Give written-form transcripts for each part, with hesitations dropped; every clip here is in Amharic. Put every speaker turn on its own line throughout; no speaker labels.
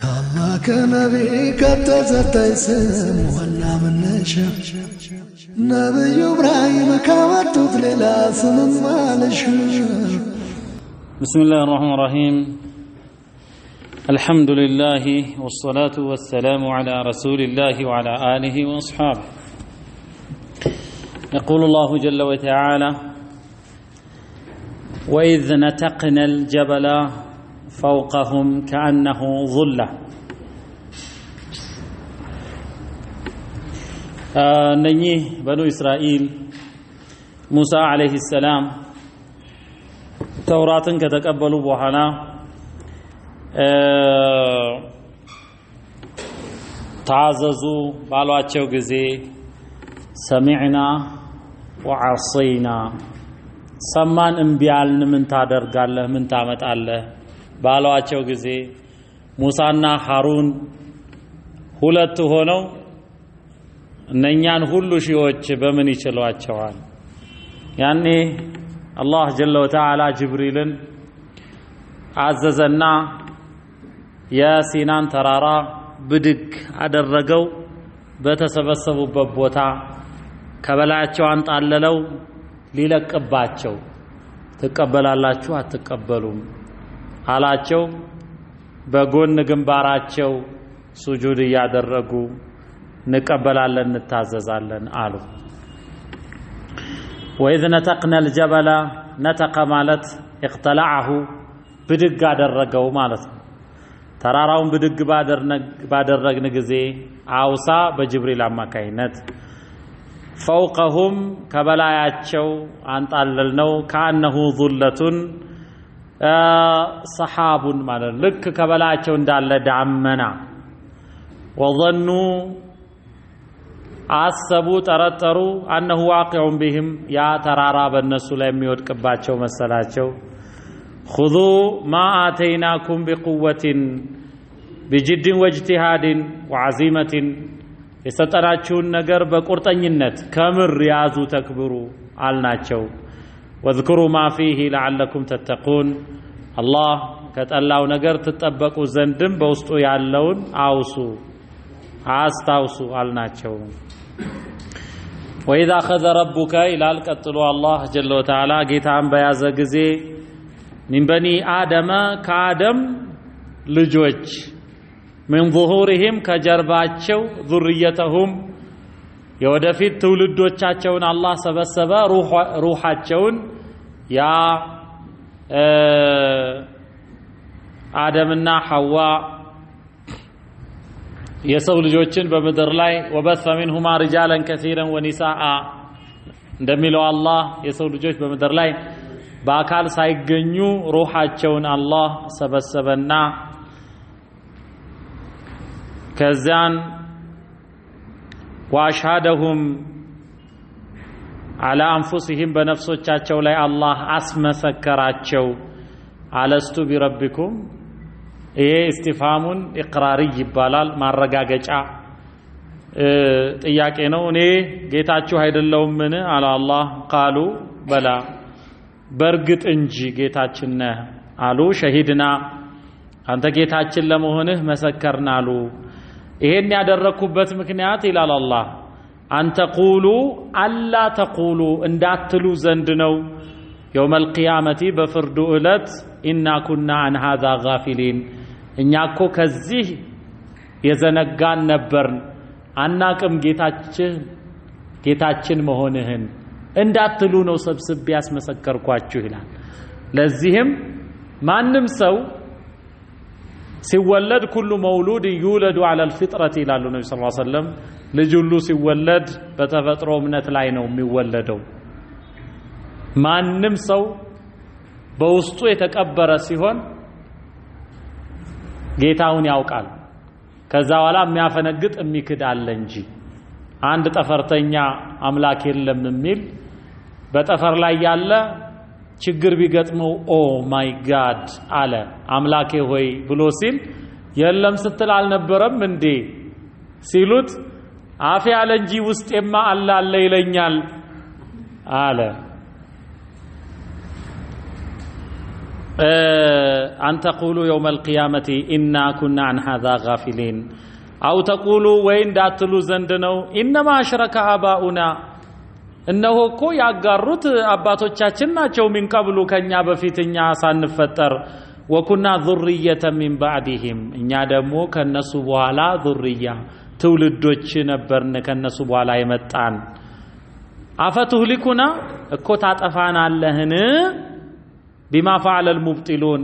الله كنبي كتزتيسم ولا منش نبي إبراهيم كواتوت للاسم مالش.
بسم الله الرحمن الرحيم. الحمد لله والصلاة والسلام على رسول الله وعلى آله وأصحابه. يقول الله جل وتعالى: وإذ نتقنا الجبل فوقهم كأنه ظلة. نني بنو إسرائيل موسى عليه السلام توراة كتقبلوا بوحنا تعززوا بالواتشو غزي سمعنا وعصينا سمان انبيالن من تادرغاله من تامطاله ባሏቸው ጊዜ ሙሳና ሃሩን ሁለት ሆነው እነኛን ሁሉ ሺዎች በምን ይችላቸዋል? ያኔ አላህ ጀለ ወተዓላ ጅብሪልን አዘዘና የሲናን ተራራ ብድግ አደረገው። በተሰበሰቡበት ቦታ ከበላያቸው አንጣለለው ሊለቅባቸው። ትቀበላላችሁ አትቀበሉም አላቸው። በጎን ግንባራቸው ሱጁድ ያደረጉ እንቀበላለን እንታዘዛለን አሉ። وإذ نتقنا الجبل نتق ማለት اقتلعه ብድግ አደረገው ማለት ነው። ተራራውን ብድግ ባደረግን ጊዜ አውሳ በጅብሪል አማካይነት فوقهم ከበላያቸው አንጣለልነው كأنه ظلة ሰሓቡን ማለት ልክ ከበላያቸው እንዳለ ዳመና። ወظኑ አሰቡ ጠረጠሩ أنه واقع بهم ያ ተራራ በእነሱ ላይ የሚወድቅባቸው መሰላቸው። خذوا ما آتيناكم بقوة بجد واجتهاد وعزيمة የሰጠናችሁን ነገር በቁርጠኝነት ከምር ያዙ ተክብሩ አልናቸው። واذكروا ما فيه لعلكم تتقون الله ከጠላው ነገር ተጠበቁ ዘንድም በውስጡ ያለውን አውሱ አስታውሱ አልናቸው። وإذا أخذ ربك إلى القتل الله جل وتعالى ጌታን በያዘ ጊዜ من بني آدم ከአደም ልጆች من ظهورهم ከጀርባቸው ذريتهم የወደፊት ትውልዶቻቸውን አላህ ሰበሰበ። ሩሃቸውን ያ አደምና ሐዋ የሰው ልጆችን በመድር ላይ ወበሰ منهما رجالا كثيرا ونساء እንደሚለው አላህ የሰው ልጆች በመድር ላይ በአካል ሳይገኙ ሩሃቸውን አላህ ሰበሰበና ከዛን واشهدهم على انفسهم በነፍሶቻቸው ላይ አላህ አስመሰከራቸው። አለስቱ ቢረብኩም ይሄ ኢስቲፋሙን ኢቅራሪ ይባላል። ማረጋገጫ ጥያቄ ነው። እኔ ጌታችሁ አይደለሁምን አለ አላህ። ቃሉ በላ በርግጥ እንጂ ጌታችን ነህ አሉ። ሸሂድና አንተ ጌታችን ለመሆንህ መሰከርን አሉ። ይሄን ያደረኩበት ምክንያት ይላል አላህ አንተቁሉ አላ ተቁሉ እንዳትሉ ዘንድ ነው። የውመል ቂያመቲ በፍርዱ ዕለት ኢና ኩና አን ሃዛ ጋፊሊን እኛኮ ከዚህ የዘነጋን ነበርን አናቅም ጌታችን መሆንህን እንዳትሉ ነው ሰብስቤ ያስመሰከርኳችሁ ይላል። ለዚህም ማንም ሰው ሲወለድ ኩሉ መውሉድ ይውለዱ على الفطرة ይላሉ ነብዩ ሰለላሁ ዐለይሂ ወሰለም። ልጅ ሁሉ ሲወለድ በተፈጥሮ እምነት ላይ ነው የሚወለደው። ማንም ሰው በውስጡ የተቀበረ ሲሆን ጌታውን ያውቃል። ከዛ በኋላ የሚያፈነግጥ የሚክድ አለ እንጂ አንድ ጠፈርተኛ አምላክ የለም የሚል በጠፈር ላይ ያለ ችግር ቢገጥመው ኦ ማይ ጋድ አለ አምላኬ ሆይ ብሎ ሲል የለም ስትል አልነበረም እንዴ ሲሉት አፍ ያለ እንጂ ውስጤማ አለ ይለኛል አለ። أن تقولوا يوم القيامة إنا كنا عن هذا غافلين أو تقولوا وين داتلو زندنو إنما أشرك آباؤنا إنه كو يقارت أباتوچاچن ናቸው من قبل ከኛ በፊትኛ ሳንፈጠር وكنا ذرية من بعدهم እኛ ደግሞ ከነሱ በኋላ ذرية ትውልዶች ነበርን ከነሱ በኋላ የመጣን አፈትሁሊኩና እኮ ታጠፋናለህን بما فعل المبطلون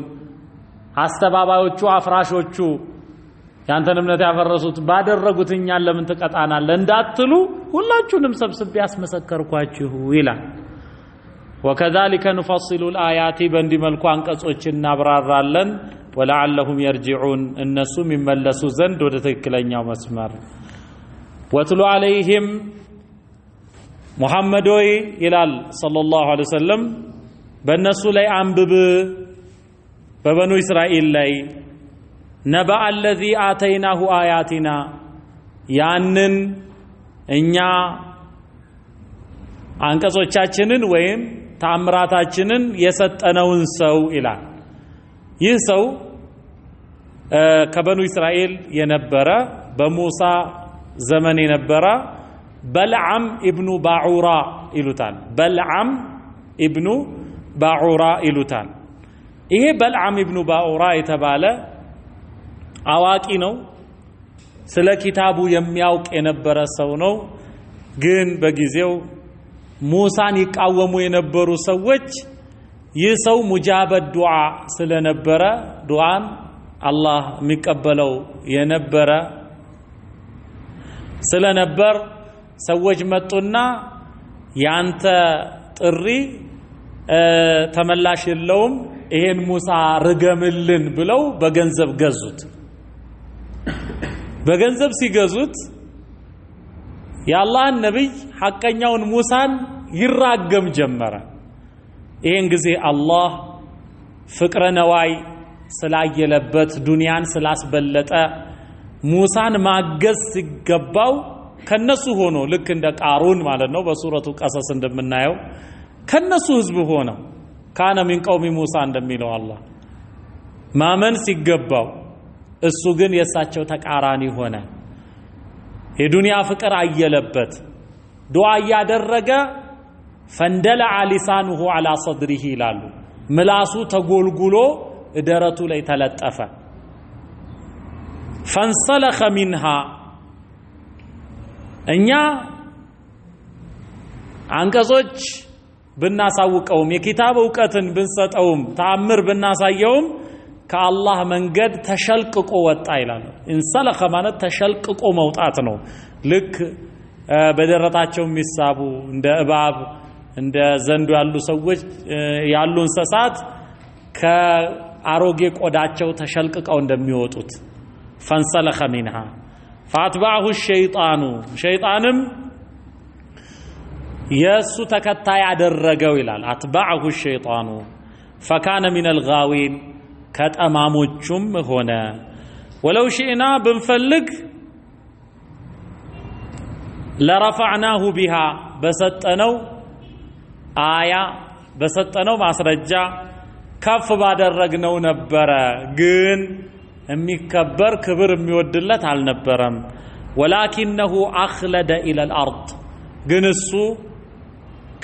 አስተባባዮቹ አፍራሾቹ ያንተን እምነት ያፈረሱት ባደረጉት እኛን ለምን ተቀጣናለህ እንዳትሉ ሁላችሁንም ሰብስቤ ያስመሰከርኳችሁ ይላል وكذلك نفصل الآيات በእንዲህ መልኩ አንቀጾችን እናብራራለን ولعلهم يرجعون እነሱ የሚመለሱ ዘንድ ወደ ትክክለኛው መስመር واتل عليهم محمد ይላል ሰለላሁ ዐለይሂ ወሰለም በእነሱ ላይ አንብብ በበኑ እስራኤል ላይ نبأ الذي آتيناه آياتنا ያንን እኛ አንቀጾቻችንን ወይም ታምራታችንን የሰጠነውን ሰው ይላል ይህ ሰው ከበኑ እስራኤል የነበረ በሙሳ ዘመን የነበረ በልዓም ኢብኑ ባዑራ ይሉታል በልዓም ኢብኑ ባዑራ ይሉታል ይሄ በልዓም ኢብኑ ባዑራ የተባለ አዋቂ ነው ስለ ኪታቡ የሚያውቅ የነበረ ሰው ነው ግን በጊዜው ሙሳን ይቃወሙ የነበሩ ሰዎች ይህ ሰው ሙጃበድ ዱዓ ስለነበረ ዱዓን አላህ የሚቀበለው የነበረ ስለነበር ሰዎች መጡና ያንተ ጥሪ ተመላሽ የለውም ይሄን ሙሳ ርገምልን ብለው በገንዘብ ገዙት በገንዘብ ሲገዙት የአላህን ነብይ ሐቀኛውን ሙሳን ይራገም ጀመረ ይሄን ጊዜ አላህ ፍቅረ ነዋይ ስላየለበት ዱንያን ስላስበለጠ ሙሳን ማገዝ ሲገባው ከነሱ ሆኖ ልክ እንደ ቃሩን ማለት ነው በሱረቱ ቀሰስ እንደምናየው ከነሱ ህዝብ ሆነ ካነ ሚን ቀውሚ ሙሳ እንደሚለው አላህ ማመን ሲገባው እሱ ግን የሳቸው ተቃራኒ ሆነ የዱንያ ፍቅር አየለበት ዱዓ ያደረገ ፈንደላ ሊሳኑሁ على صدره ይላሉ ምላሱ ተጎልጉሎ እደረቱ ላይ ተለጠፈ فانسلخ منها እኛ አንቀጾች ብናሳውቀውም የኪታብ ዕውቀትን ብንሰጠውም ተአምር ብናሳየውም ከአላህ መንገድ ተሸልቅቆ ወጣ ይላል እንሰለኸ ማለት ተሸልቅቆ መውጣት ነው ልክ በደረታቸው የሚሳቡ እንደ እባብ እንደ ዘንዱ ያሉ ሰዎች ያሉ እንስሳት ከአሮጌ ቆዳቸው ተሸልቅቀው እንደሚወጡት ፈንሰለኸ منها فاتبعه الشيطان شيطانم የሱ ተከታይ ያደረገው ይላል አትባعه الشيطان فكان من الغاوين ከጠማሞቹም ሆነ ولو شئنا ብንፈልግ لرفعناه بها በሰጠነው አያ በሰጠነው ማስረጃ ከፍ ባደረግነው ነበረ ግን የሚከበር ክብር የሚወድለት አልነበረም ولكنه اخلد الى الارض ግን እሱ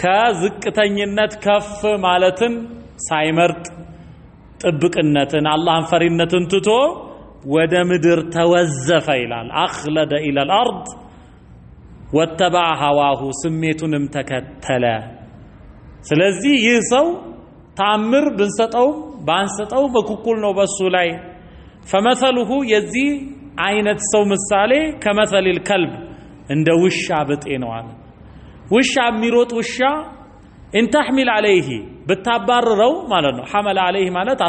ከዝቅተኝነት ከፍ ማለትን ሳይመርጥ ጥብቅነትን አላህን ፈሪነትን ትቶ ወደ ምድር ተወዘፈ ይላል اخلد الى الارض واتبع هواه ስሜቱንም ተከተለ ስለዚህ ይህ ሰው ታምር ብንሰጠው ባንሰጠው በኩኩል ነው በሱ ላይ فمثله የዚህ አይነት ሰው ምሳሌ ከመثل الكلب እንደ ውሻ ብጤ ነው አለ ውሻ የሚሮጥ ውሻ ان تحمل عليه ብታባረረው ማለት ነው حمل عليه ማለት